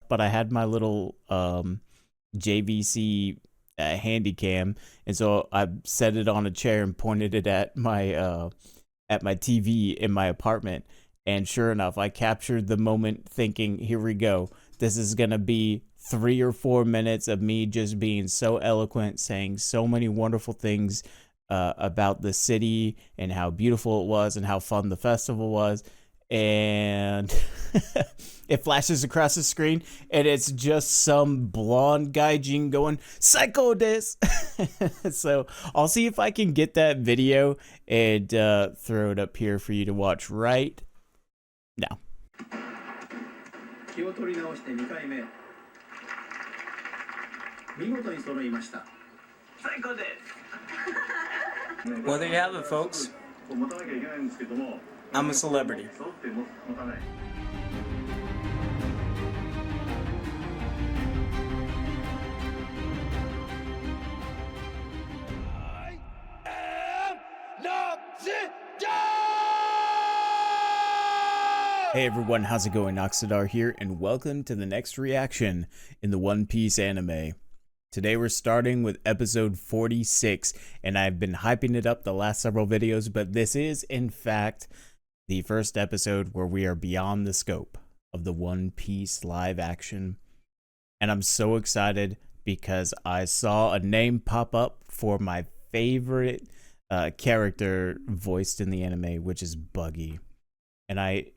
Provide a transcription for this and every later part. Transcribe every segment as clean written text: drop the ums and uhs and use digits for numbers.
but I had my little JVC handy cam, and so I set it on a chair and pointed it at my TV in my apartment. And sure enough, I captured the moment thinking, here we go. This is going to be 3 or 4 minutes of me just being so eloquent, saying so many wonderful things about the city and how beautiful it was and how fun the festival was. And it flashes across the screen and it's just some blonde gaijin going, psycho des! So I'll see if I can get that video and throw it up here for you to watch right now. Well, there you have it, folks. I'm a celebrity. Hey everyone, how's it going? Noxiddar here, and welcome to the next reaction in the One Piece anime. Today we're starting with episode 46, and I've been hyping it up the last several videos, but this is, in fact, the first episode where we are beyond the scope of the One Piece live action. And I'm so excited because I saw a name pop up for my favorite character voiced in the anime, which is Buggy. And I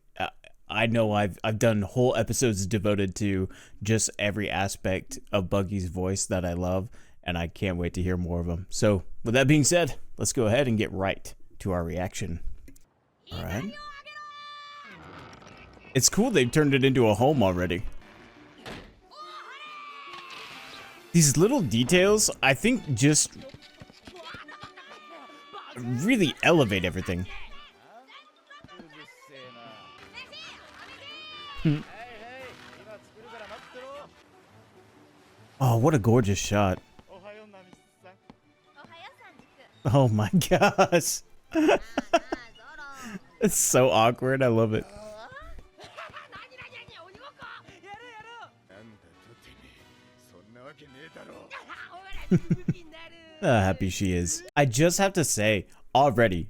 know I've done whole episodes devoted to just every aspect of Buggy's voice that I love, and I can't wait to hear more of them. So with that being said, let's go ahead and get right to our reaction. All right. It's cool they've turned it into a home already. These little details, I think, just really elevate everything. Oh, what a gorgeous shot. Oh my gosh. It's so awkward. I love it. Happy she is. I just have to say, already,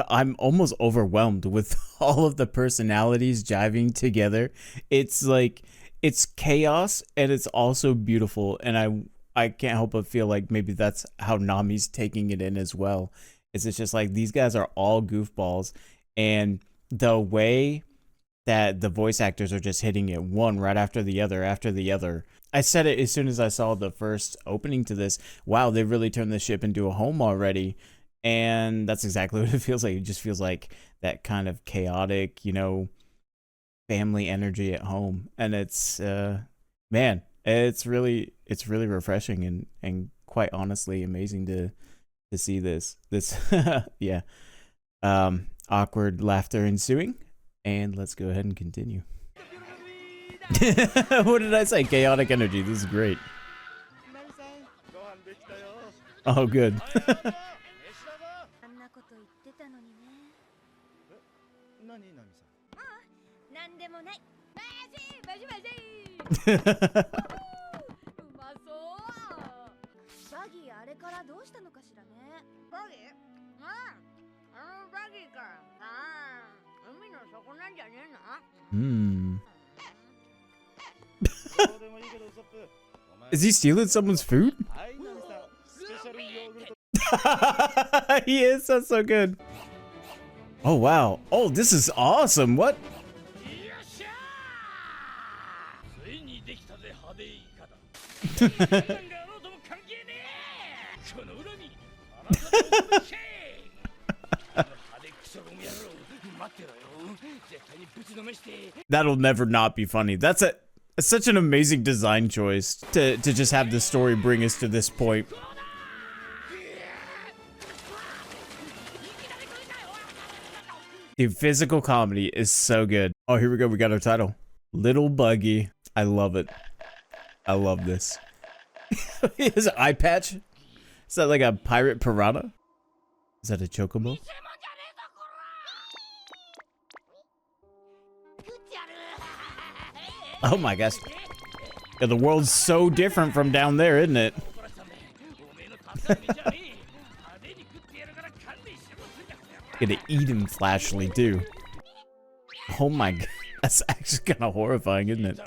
I'm almost overwhelmed with all of the personalities jiving together. It's like, it's chaos and it's also beautiful, and I can't help but feel like maybe that's how Nami's taking it in as well. It's just like these guys are all goofballs, and the way that the voice actors are just hitting it one right after the other. I said it as soon as I saw the first opening to this. Wow, they really turned the ship into a home already. And that's exactly what it feels like. It just feels like that kind of chaotic, you know, family energy at home. And it's man, it's really refreshing and quite honestly amazing to see this yeah. Awkward laughter ensuing, and let's go ahead and continue. What did I say? Chaotic energy. This is great. Oh, good. Is he stealing someone's food? He is. That's so good. Oh wow. Oh, this is awesome. What? That'll never not be funny. That's such an amazing design choice to just have the story bring us to this point. Dude, physical comedy is so good. Oh, here we go. We got our title. Little Buggy. I love it. I love this. His eye patch? Is that like a pirate piranha? Is that a chocobo? Oh my gosh. Yeah, the world's so different from down there, isn't it? Gonna eat him, Flashly, too. Oh my god. That's actually kind of horrifying, isn't it?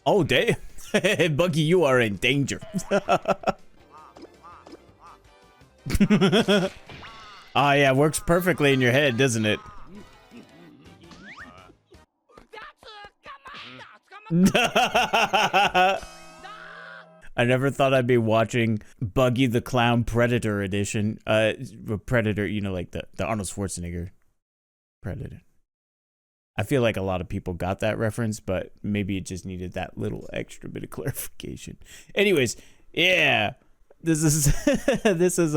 Oh, damn. Buggy, you are in danger. Oh, yeah, works perfectly in your head, doesn't it? I never thought I'd be watching Buggy the Clown Predator edition. Predator, you know, like the Arnold Schwarzenegger Predator. I feel like a lot of people got that reference, but maybe it just needed that little extra bit of clarification. Anyways, yeah, this is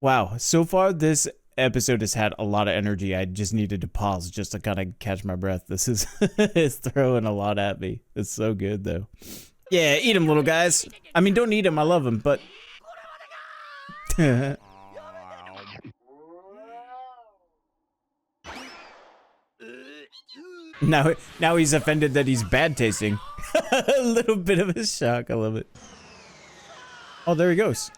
wow. So far, this episode has had a lot of energy. I just needed to pause just to kind of catch my breath. This is it's throwing a lot at me. It's so good though. Yeah, eat them, little guys. I mean, don't eat them. I love them, but. Now he's offended that he's bad tasting. A little bit of a shock. I love it. Oh, there he goes.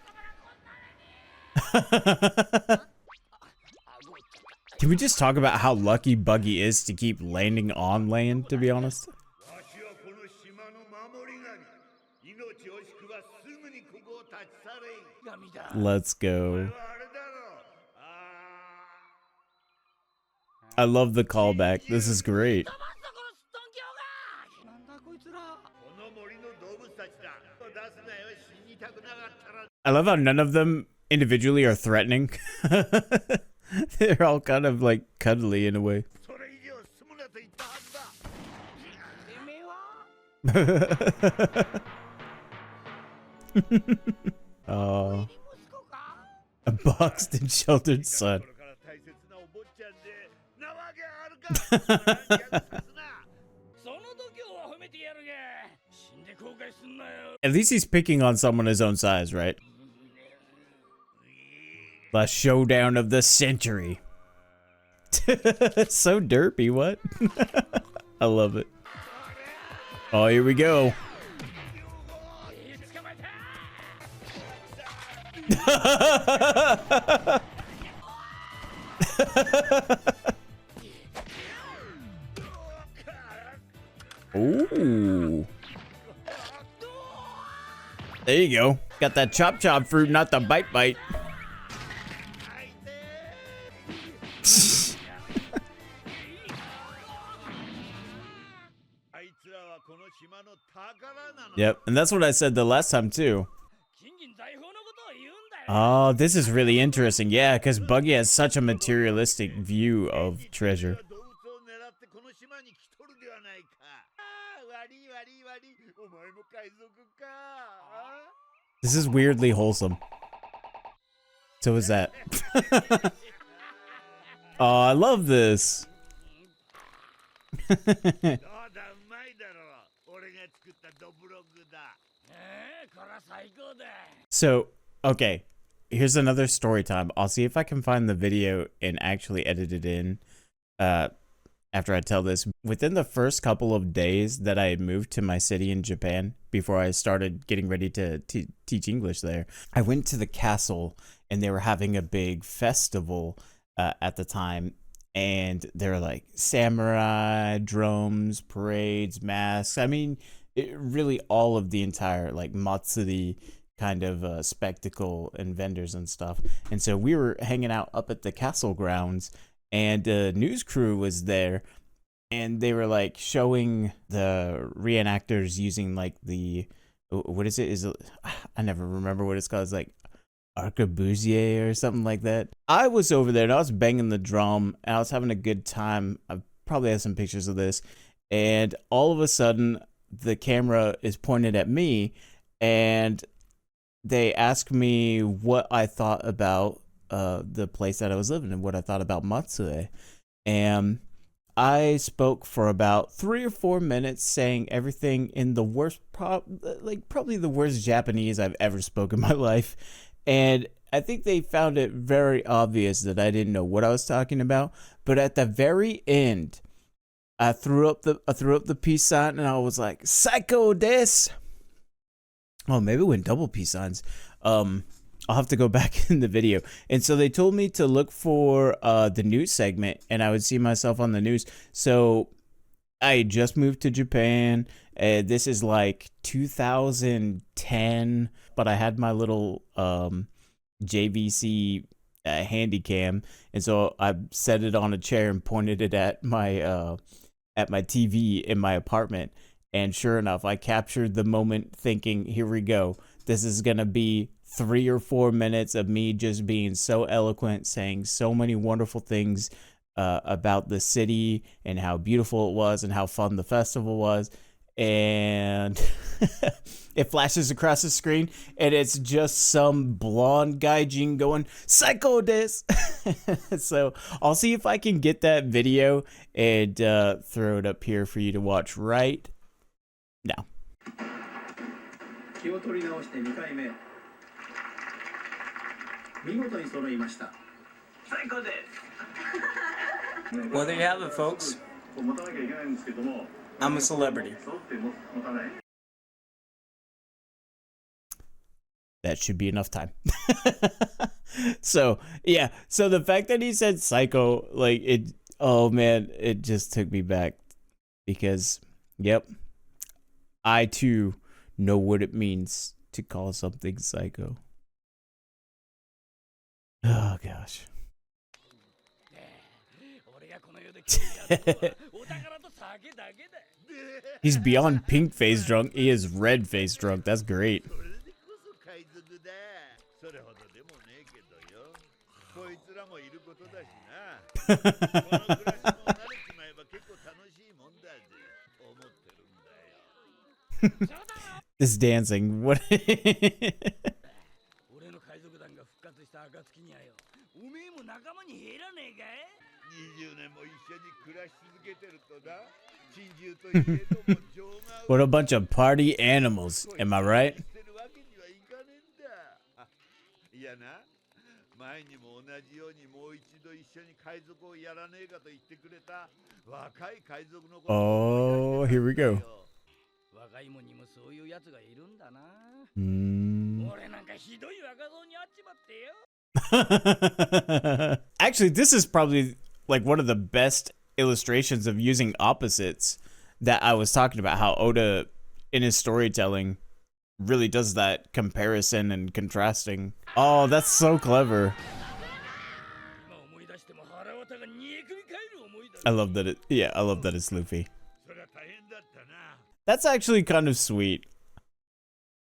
Can we just talk about how lucky Buggy is to keep landing on land, to be honest? Let's go. I love the callback. This is great. I love how none of them individually are threatening. They're all kind of like cuddly in a way. Oh, a boxed and sheltered son. At least he's picking on someone his own size, right? The showdown of the century. So derpy, what? I love it. Oh, here we go. Ooh. There you go. Got that chop chop fruit, not the bite bite. Yep, and that's what I said the last time too. Oh, this is really interesting. Yeah, because Buggy has such a materialistic view of treasure. This is weirdly wholesome. So is that. Oh, I love this. So, okay, here's another story time. I'll see if I can find the video and actually edit it in after I tell this. Within the first couple of days that I had moved to my city in Japan, before I started getting ready to teach English there, I went to the castle and they were having a big festival at the time. And there were like samurai, drums, parades, masks. I mean, really all of the entire like Matsuri kind of spectacle and vendors and stuff. And so we were hanging out up at the castle grounds and a news crew was there and they were like showing the reenactors using like the, what is it? I never remember what it's called. It's like arquebusier or something like that. I was over there and I was banging the drum and I was having a good time. I probably have some pictures of this. And all of a sudden the camera is pointed at me and they asked me what I thought about the place that I was living in, what I thought about Matsue. And I spoke for about 3 or 4 minutes saying everything in the worst, probably the worst Japanese I've ever spoken in my life. And I think they found it very obvious that I didn't know what I was talking about. But at the very end, I threw up the peace sign and I was like, "Psycho des." Oh, maybe it went double peace signs. I'll have to go back in the video. And so they told me to look for the news segment and I would see myself on the news. So I just moved to Japan. This is like 2010, but I had my little JVC handy cam, and so I set it on a chair and pointed it at my TV in my apartment. And sure enough, I captured the moment thinking, here we go. This is going to be 3 or 4 minutes of me just being so eloquent, saying so many wonderful things about the city and how beautiful it was and how fun the festival was. And it flashes across the screen and it's just some blonde gaijin going, "Psycho des." So I'll see if I can get that video and throw it up here for you to watch right now. Well, there you have it, folks. I'm a celebrity. That should be enough time. So, yeah. So the fact that he said psycho, like it, oh man, it just took me back because, yep, I too know what it means to call something psycho. Oh gosh. He's beyond pink face drunk. He is red face drunk. That's great. This dancing. What? What a bunch of party animals, am I right? Oh, here we go. Actually, this is probably like one of the best illustrations of using opposites that I was talking about, how Oda in his storytelling really does that comparison and contrasting. Oh, that's so clever. I love that it, yeah, I love that it's Luffy. That's actually kind of sweet.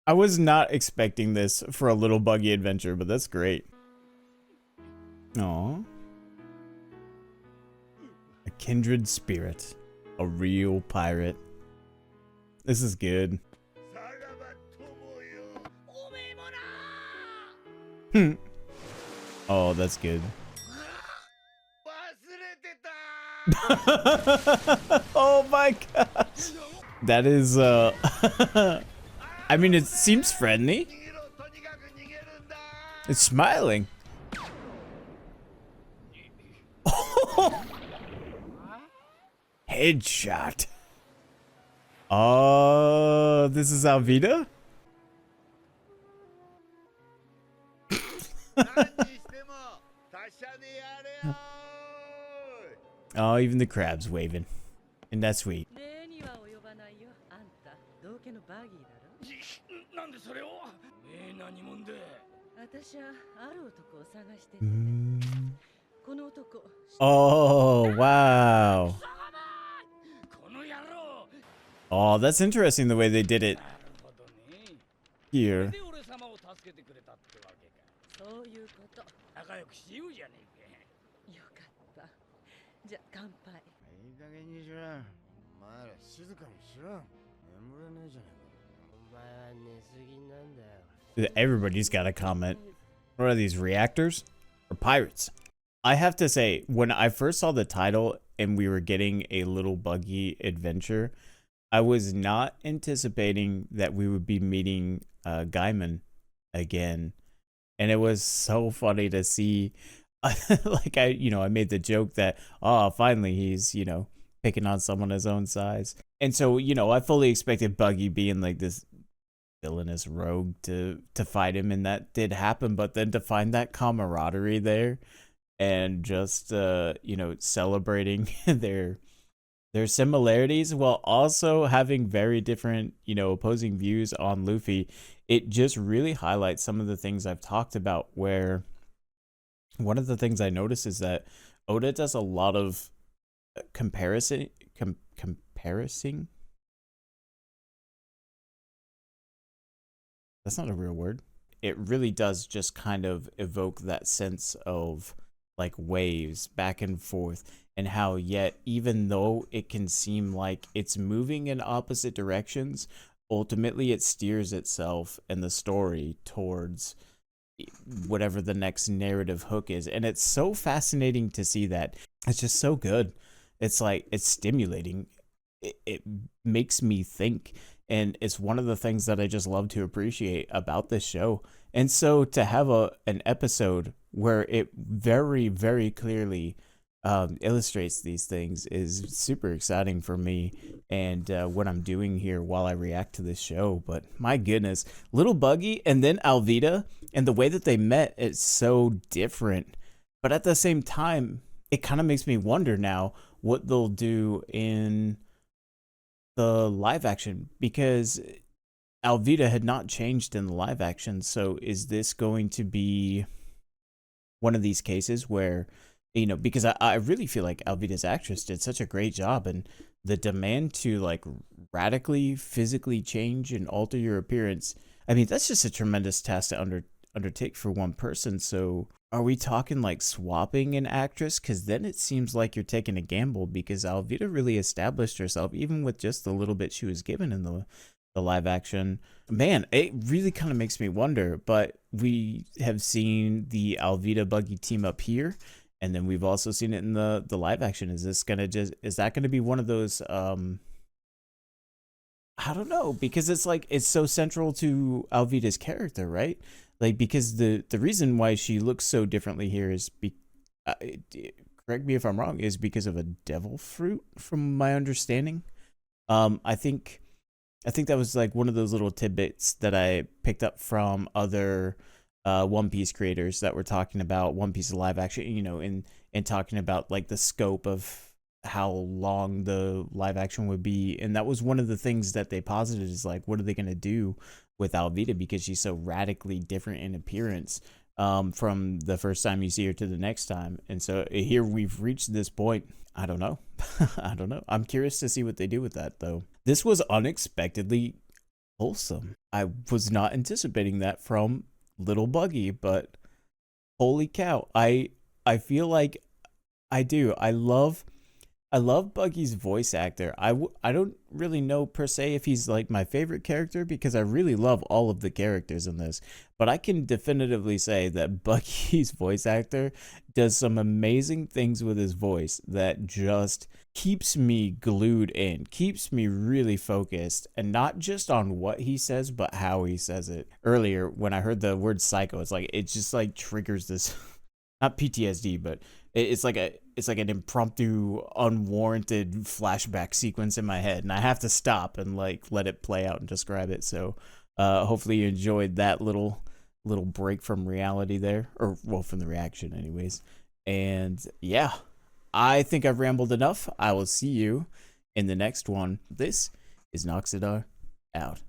I was not expecting this for a little buggy adventure, but that's great. Aww. A kindred spirit. A real pirate. This is good. Oh, that's good. Oh my gosh. That is, I mean, it seems friendly. It's smiling. Headshot. Oh, this is Alvida? Oh, even the crab's waving. And that's sweet. Oh, wow. Oh, that's interesting the way they did it here. Everybody's got a comment. What are these, reactors or pirates? I have to say, when I first saw the title and we were getting a little buggy adventure, I was not anticipating that we would be meeting Gaimon again. And it was so funny to see. Like I made the joke that, oh, finally he's, picking on someone his own size. And so, I fully expected Buggy being like this villainous rogue to fight him, and that did happen. But then to find that camaraderie there, and just celebrating their similarities while also having very different opposing views on Luffy, it just really highlights some of the things I've talked about, where one of the things I notice is that Oda does a lot of comparison. That's not a real word. It really does just kind of evoke that sense of like waves back and forth, and how yet even though it can seem like it's moving in opposite directions, ultimately it steers itself and the story towards whatever the next narrative hook is. And it's so fascinating to see that. It's just so good. It's like, it's stimulating. It makes me think, and it's one of the things that I just love to appreciate about this show. And so to have an episode where it very, very clearly illustrates these things is super exciting for me, and what I'm doing here while I react to this show. But my goodness, little Buggy and then Alvida, and the way that they met is so different. But at the same time, it kind of makes me wonder now what they'll do in the live action, because Alvida had not changed in the live action. So is this going to be one of these cases where, because I really feel like Alvida's actress did such a great job, and the demand to like radically physically change and alter your appearance, I mean, that's just a tremendous task to undertake for one person. So are we talking like swapping an actress? Because then it seems like you're taking a gamble, because Alvida really established herself even with just the little bit she was given in the live action. Man, it really kind of makes me wonder. But we have seen the Alvida Buggy team up here, and then we've also seen it in the live action. Is that gonna be one of those I don't know, because it's like it's so central to Alvida's character, right? Like, because the reason why she looks so differently here is correct me if I'm wrong, is because of a devil fruit, from my understanding. I think that was like one of those little tidbits that I picked up from other One Piece creators that were talking about One Piece live action, and talking about like the scope of how long the live action would be. And that was one of the things that they posited, is like, what are they going to do with Alvida, because she's so radically different in appearance from the first time you see her to the next time. And so here we've reached this point. I don't know. I don't know. I'm curious to see what they do with that, though. This was unexpectedly wholesome. I was not anticipating that from little Buggy, but holy cow. I feel like I do. I love Buggy's voice actor. I don't really know per se if he's like my favorite character, because I really love all of the characters in this. But I can definitively say that Buggy's voice actor does some amazing things with his voice that just keeps me glued in, keeps me really focused, and not just on what he says, but how he says it. Earlier, when I heard the word psycho, it's like, it just like triggers this, not PTSD, but it's like an impromptu, unwarranted flashback sequence in my head, and I have to stop and like let it play out and describe it. So hopefully you enjoyed that little break from reality there, or well, from the reaction anyways. And yeah, I think I've rambled enough. I will see you in the next one. This is Noxiddar out.